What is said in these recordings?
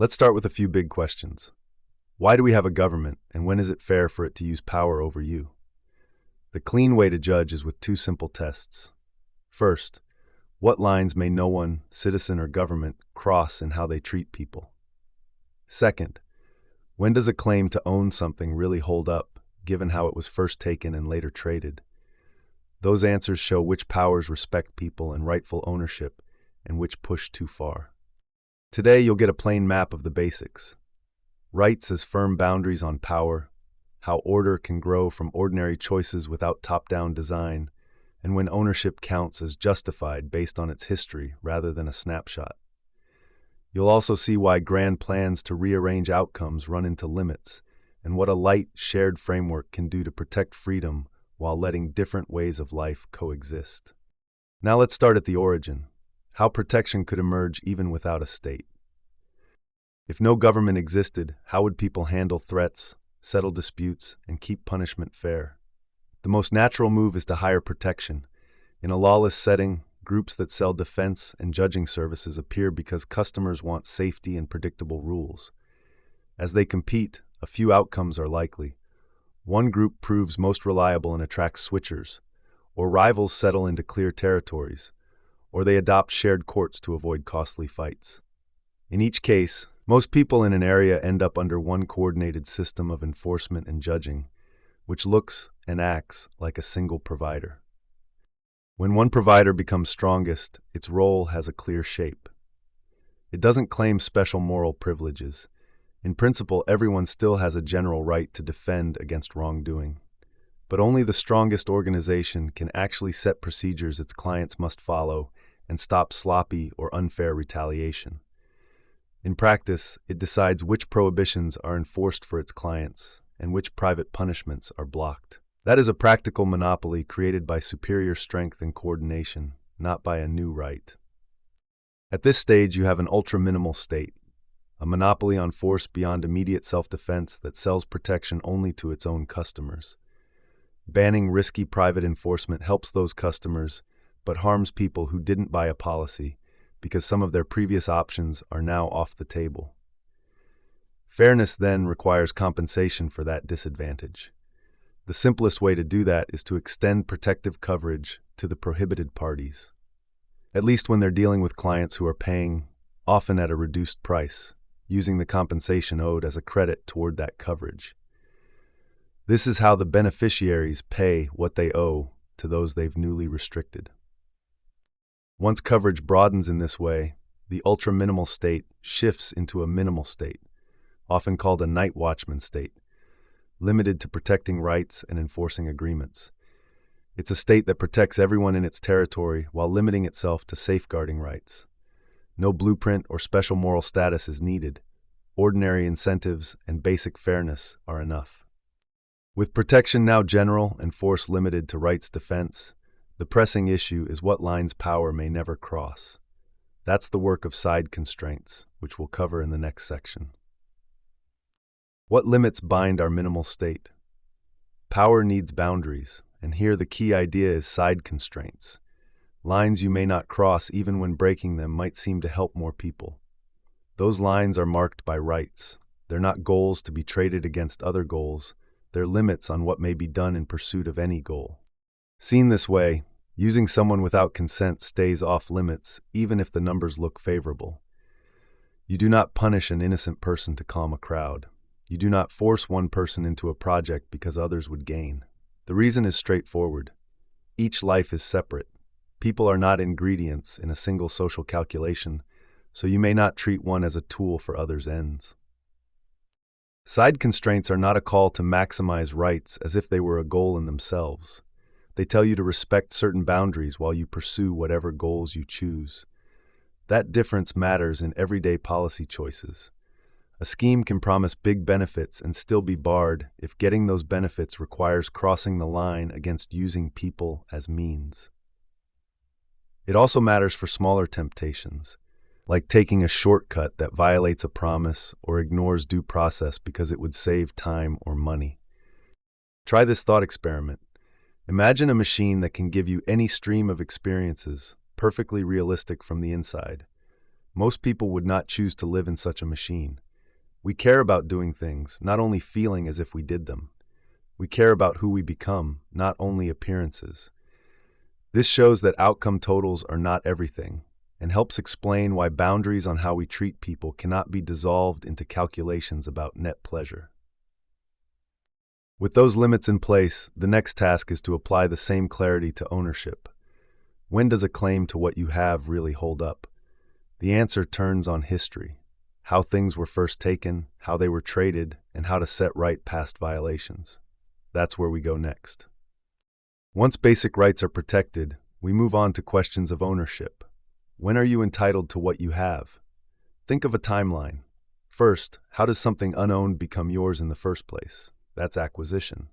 Let's start with a few big questions. Why do we have a government, and when is it fair for it to use power over you? The clean way to judge is with two simple tests. First, what lines may no one, citizen or government, cross in how they treat people? Second, when does a claim to own something really hold up, given how it was first taken and later traded? Those answers show which powers respect people and rightful ownership, and which push too far. Today, you'll get a plain map of the basics. Rights as firm boundaries on power, how order can grow from ordinary choices without top-down design, and when ownership counts as justified based on its history rather than a snapshot. You'll also see why grand plans to rearrange outcomes run into limits, and what a light, shared framework can do to protect freedom while letting different ways of life coexist. Now let's start at the origin, how protection could emerge even without a state. If no government existed, how would people handle threats, settle disputes, and keep punishment fair? The most natural move is to hire protection. In a lawless setting, groups that sell defense and judging services appear because customers want safety and predictable rules. As they compete, a few outcomes are likely. One group proves most reliable and attracts switchers, or rivals settle into clear territories, or they adopt shared courts to avoid costly fights. In each case, most people in an area end up under one coordinated system of enforcement and judging, which looks and acts like a single provider. When one provider becomes strongest, its role has a clear shape. It doesn't claim special moral privileges. In principle, everyone still has a general right to defend against wrongdoing. But only the strongest organization can actually set procedures its clients must follow and stop sloppy or unfair retaliation. In practice, it decides which prohibitions are enforced for its clients and which private punishments are blocked. That is a practical monopoly created by superior strength and coordination, not by a new right. At this stage, you have an ultra-minimal state, a monopoly on force beyond immediate self-defense that sells protection only to its own customers. Banning risky private enforcement helps those customers, but harms people who didn't buy a policy because some of their previous options are now off the table. Fairness then requires compensation for that disadvantage. The simplest way to do that is to extend protective coverage to the prohibited parties, at least when they're dealing with clients who are paying, often at a reduced price, using the compensation owed as a credit toward that coverage. This is how the beneficiaries pay what they owe to those they've newly restricted. Once coverage broadens in this way, the ultra-minimal state shifts into a minimal state, often called a night watchman state, limited to protecting rights and enforcing agreements. It's a state that protects everyone in its territory while limiting itself to safeguarding rights. No blueprint or special moral status is needed. Ordinary incentives and basic fairness are enough. With protection now general and force limited to rights defense, the pressing issue is what lines power may never cross. That's the work of side constraints, which we'll cover in the next section. What limits bind our minimal state? Power needs boundaries, and here the key idea is side constraints. Lines you may not cross even when breaking them might seem to help more people. Those lines are marked by rights. They're not goals to be traded against other goals. They're limits on what may be done in pursuit of any goal. Seen this way, using someone without consent stays off limits even if the numbers look favorable. You do not punish an innocent person to calm a crowd. You do not force one person into a project because others would gain. The reason is straightforward. Each life is separate. People are not ingredients in a single social calculation, so you may not treat one as a tool for others' ends. Side constraints are not a call to maximize rights as if they were a goal in themselves. They tell you to respect certain boundaries while you pursue whatever goals you choose. That difference matters in everyday policy choices. A scheme can promise big benefits and still be barred if getting those benefits requires crossing the line against using people as means. It also matters for smaller temptations, like taking a shortcut that violates a promise or ignores due process because it would save time or money. Try this thought experiment. Imagine a machine that can give you any stream of experiences, perfectly realistic from the inside. Most people would not choose to live in such a machine. We care about doing things, not only feeling as if we did them. We care about who we become, not only appearances. This shows that outcome totals are not everything, and helps explain why boundaries on how we treat people cannot be dissolved into calculations about net pleasure. With those limits in place, the next task is to apply the same clarity to ownership. When does a claim to what you have really hold up? The answer turns on history, how things were first taken, how they were traded, and how to set right past violations. That's where we go next. Once basic rights are protected, we move on to questions of ownership. When are you entitled to what you have? Think of a timeline. First, how does something unowned become yours in the first place? That's acquisition.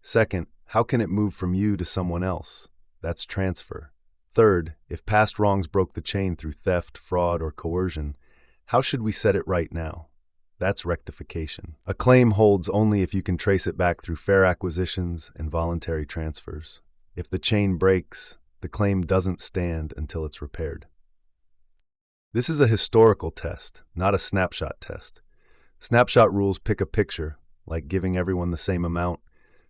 Second, how can it move from you to someone else? That's transfer. Third, if past wrongs broke the chain through theft, fraud, or coercion, how should we set it right now? That's rectification. A claim holds only if you can trace it back through fair acquisitions and voluntary transfers. If the chain breaks, the claim doesn't stand until it's repaired. This is a historical test, not a snapshot test. Snapshot rules pick a picture, like giving everyone the same amount,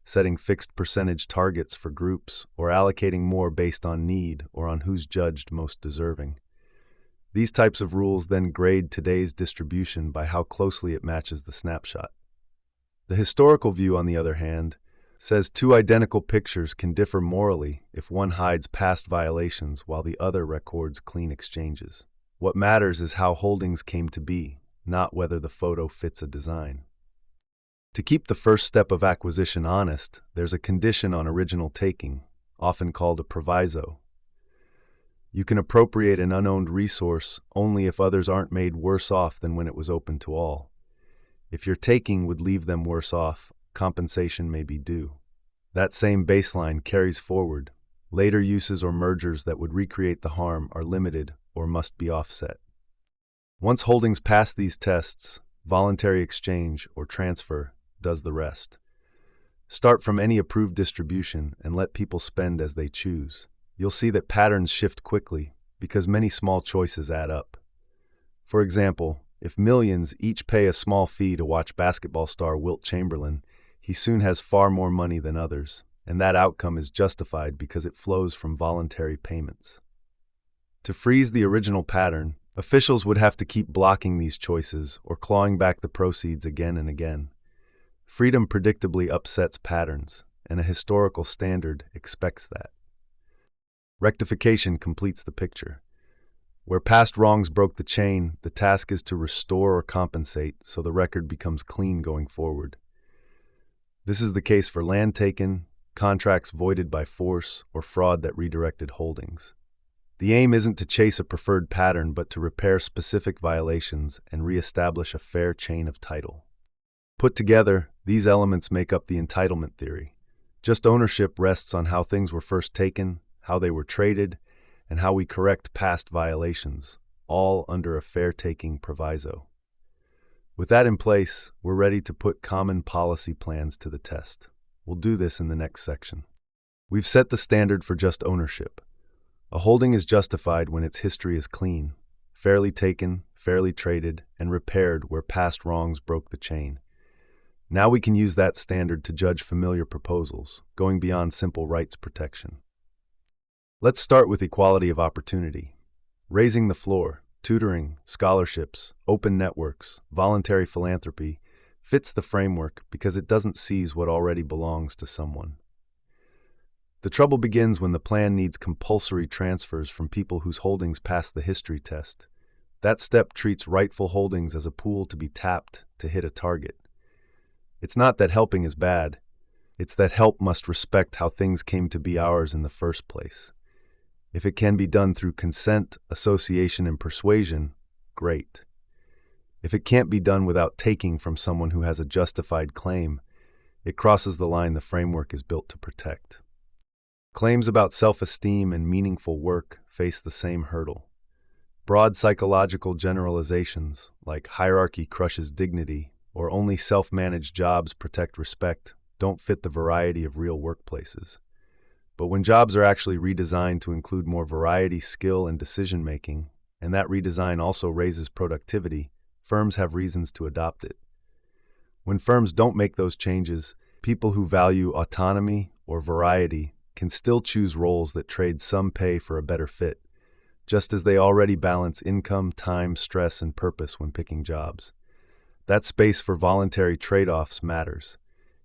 setting fixed percentage targets for groups, or allocating more based on need or on who's judged most deserving. These types of rules then grade today's distribution by how closely it matches the snapshot. The historical view, on the other hand, says two identical pictures can differ morally if one hides past violations while the other records clean exchanges. What matters is how holdings came to be, not whether the photo fits a design. To keep the first step of acquisition honest, there's a condition on original taking, often called a proviso. You can appropriate an unowned resource only if others aren't made worse off than when it was open to all. If your taking would leave them worse off, compensation may be due. That same baseline carries forward. Later uses or mergers that would recreate the harm are limited or must be offset. Once holdings pass these tests, voluntary exchange or transfer does the rest. Start from any approved distribution and let people spend as they choose. You'll see that patterns shift quickly because many small choices add up. For example, if millions each pay a small fee to watch basketball star Wilt Chamberlain, he soon has far more money than others, and that outcome is justified because it flows from voluntary payments. To freeze the original pattern, officials would have to keep blocking these choices or clawing back the proceeds again and again. Freedom predictably upsets patterns, and a historical standard expects that. Rectification completes the picture. Where past wrongs broke the chain, the task is to restore or compensate so the record becomes clean going forward. This is the case for land taken, contracts voided by force, or fraud that redirected holdings. The aim isn't to chase a preferred pattern, but to repair specific violations and reestablish a fair chain of title. Put together, these elements make up the entitlement theory. Just ownership rests on how things were first taken, how they were traded, and how we correct past violations, all under a fair taking proviso. With that in place, we're ready to put common policy plans to the test. We'll do this in the next section. We've set the standard for just ownership. A holding is justified when its history is clean, fairly taken, fairly traded, and repaired where past wrongs broke the chain. Now we can use that standard to judge familiar proposals, going beyond simple rights protection. Let's start with equality of opportunity. Raising the floor, tutoring, scholarships, open networks, voluntary philanthropy fits the framework because it doesn't seize what already belongs to someone. The trouble begins when the plan needs compulsory transfers from people whose holdings pass the history test. That step treats rightful holdings as a pool to be tapped to hit a target. It's not that helping is bad. It's that help must respect how things came to be ours in the first place. If it can be done through consent, association, and persuasion, great. If it can't be done without taking from someone who has a justified claim, it crosses the line the framework is built to protect. Claims about self-esteem and meaningful work face the same hurdle. Broad psychological generalizations, like hierarchy crushes dignity, or only self-managed jobs protect respect, don't fit the variety of real workplaces. But when jobs are actually redesigned to include more variety, skill, and decision-making, and that redesign also raises productivity, firms have reasons to adopt it. When firms don't make those changes, people who value autonomy or variety can still choose roles that trade some pay for a better fit, just as they already balance income, time, stress, and purpose when picking jobs. That space for voluntary trade-offs matters.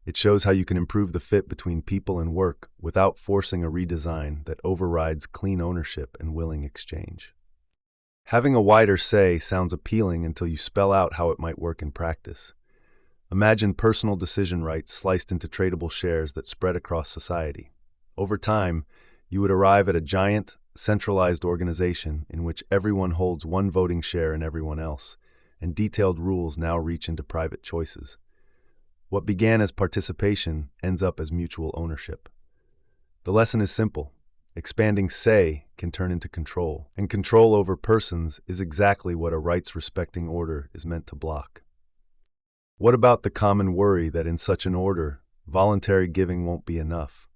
It shows how you can improve the fit between people and work without forcing a redesign that overrides clean ownership and willing exchange. Having a wider say sounds appealing until you spell out how it might work in practice. Imagine personal decision rights sliced into tradable shares that spread across society. Over time, you would arrive at a giant, centralized organization in which everyone holds one voting share in everyone else, and detailed rules now reach into private choices. What began as participation ends up as mutual ownership. The lesson is simple. Expanding say can turn into control, and control over persons is exactly what a rights-respecting order is meant to block. What about the common worry that in such an order, voluntary giving won't be enough?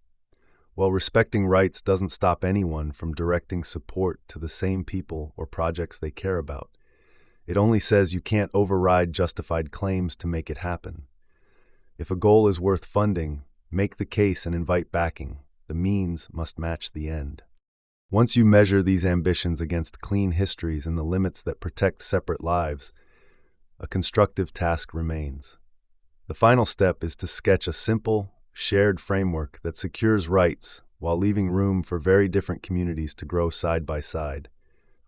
Well, respecting rights doesn't stop anyone from directing support to the same people or projects they care about. It only says you can't override justified claims to make it happen. If a goal is worth funding, make the case and invite backing. The means must match the end. Once you measure these ambitions against clean histories and the limits that protect separate lives, a constructive task remains. The final step is to sketch a simple, shared framework that secures rights while leaving room for very different communities to grow side by side,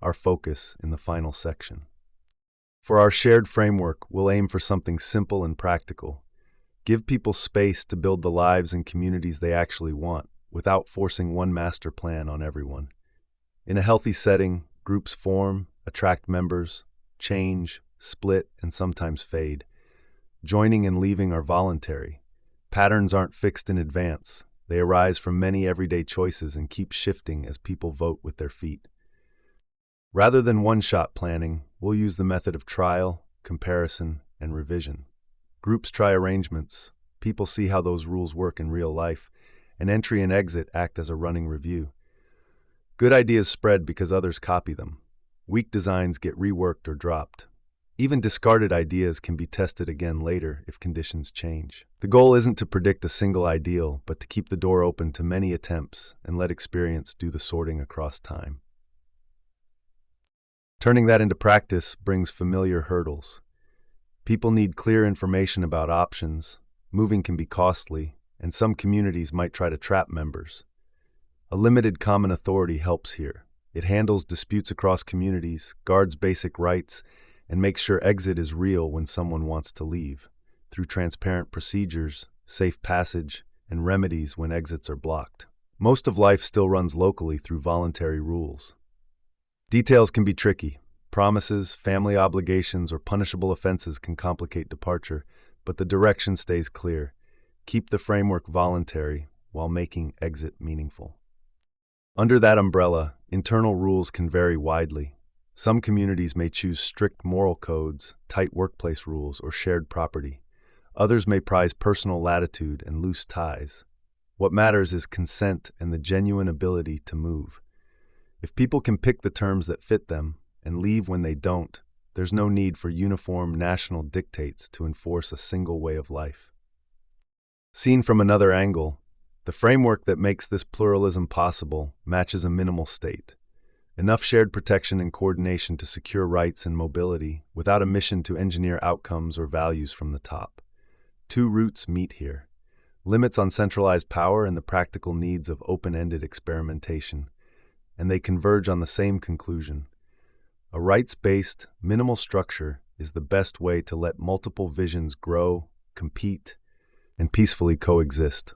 our focus in the final section. For our shared framework, we'll aim for something simple and practical. Give people space to build the lives and communities they actually want, without forcing one master plan on everyone. In a healthy setting, groups form, attract members, change, split, and sometimes fade. Joining and leaving are voluntary. Patterns aren't fixed in advance. They arise from many everyday choices and keep shifting as people vote with their feet. Rather than one-shot planning, we'll use the method of trial, comparison, and revision. Groups try arrangements, people see how those rules work in real life, and entry and exit act as a running review. Good ideas spread because others copy them. Weak designs get reworked or dropped. Even discarded ideas can be tested again later if conditions change. The goal isn't to predict a single ideal, but to keep the door open to many attempts and let experience do the sorting across time. Turning that into practice brings familiar hurdles. People need clear information about options, moving can be costly, and some communities might try to trap members. A limited common authority helps here. It handles disputes across communities, guards basic rights, and makes sure exit is real when someone wants to leave, through transparent procedures, safe passage, and remedies when exits are blocked. Most of life still runs locally through voluntary rules. Details can be tricky. Promises, family obligations, or punishable offenses can complicate departure, but the direction stays clear. Keep the framework voluntary while making exit meaningful. Under that umbrella, internal rules can vary widely. Some communities may choose strict moral codes, tight workplace rules, or shared property. Others may prize personal latitude and loose ties. What matters is consent and the genuine ability to move. If people can pick the terms that fit them and leave when they don't, there's no need for uniform national dictates to enforce a single way of life. Seen from another angle, the framework that makes this pluralism possible matches a minimal state. Enough shared protection and coordination to secure rights and mobility without a mission to engineer outcomes or values from the top. Two roots meet here: limits on centralized power and the practical needs of open-ended experimentation, and they converge on the same conclusion. A rights-based, minimal structure is the best way to let multiple visions grow, compete, and peacefully coexist.